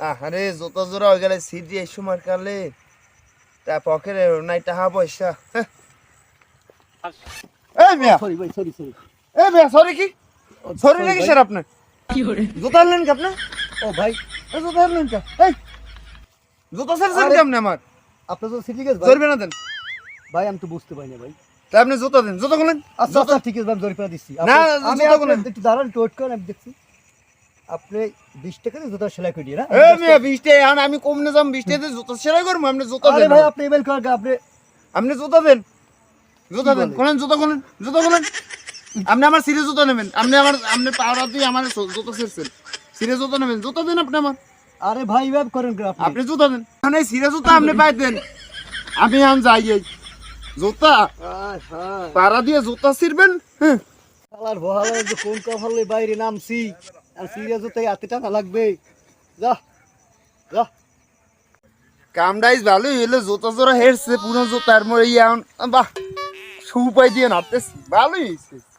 আরে জুতা জোড়া হয়ে গেলে সিডি এই সময় কালে তা পকেটে নাই টাকা পয়সা এই মিয়া সরি ভাই সরি সরি এই মিয়া সরি কি সরি নাকি স্যার আপনার জুতা আনলেন কি আপনি ও ভাই এই জুতা আনলেন কি এই জুতা স্যার কেমনে আমার আপনার তো সিটি গেছে ভাই জরিবে না দেন ভাই আমি তো বুঝতে পারি না ভাই তা আপনি জুতা দেন জুতা খুলেন আচ্ছা আচ্ছা ঠিক আছে আমি জরিপা দিচ্ছি না, আমি জুতা কোনে? একটু দাঁড়ান একটু ওয়েট করেন আমি দেখছি আপনি 20 টাকা দিয়ে জুতা সেলাই করে দিয়ে না এই মিয়া 20 টাকা আমি কমনে যাম 20 টাকা দিয়ে জুতা সেলাই করব আপনি জুতা আরে দেন ভাই আপনি ইমেল করেন আপনি জুতা দেন জুতা দেন বলে? কোন জুতা কোন জুতা কোন আপনি আমার সিরিয়াস জুতা নেবেন আপনি পাওয়ার দিয়ে আমার জুতা ছেড়ছেন সিরিয়াস জুতা নেবেন জুতা দেন আপনি আমার আরে ভাই ওয়েব করেন আপনি জুতা দেন মানে সিরিয়াস জুতা আপনি পাই দেন আমি আন যাই এই জুতা হ্যাঁ হ্যাঁ পাড়া দিয়ে জুতা ছিড়বেন হ্যাঁ কালার বহালে যে কোন কাফালে বাইরে নামছি আর সিরিয়াস হতে এত টাকা লাগবে যা যা কামডাইজ ভালোই হইলো জুতা জোড়া হেরছে পুরো জুতার মরে বাহ সুপাই দিয়ে নাড়তেছি ভালোই হয়েছে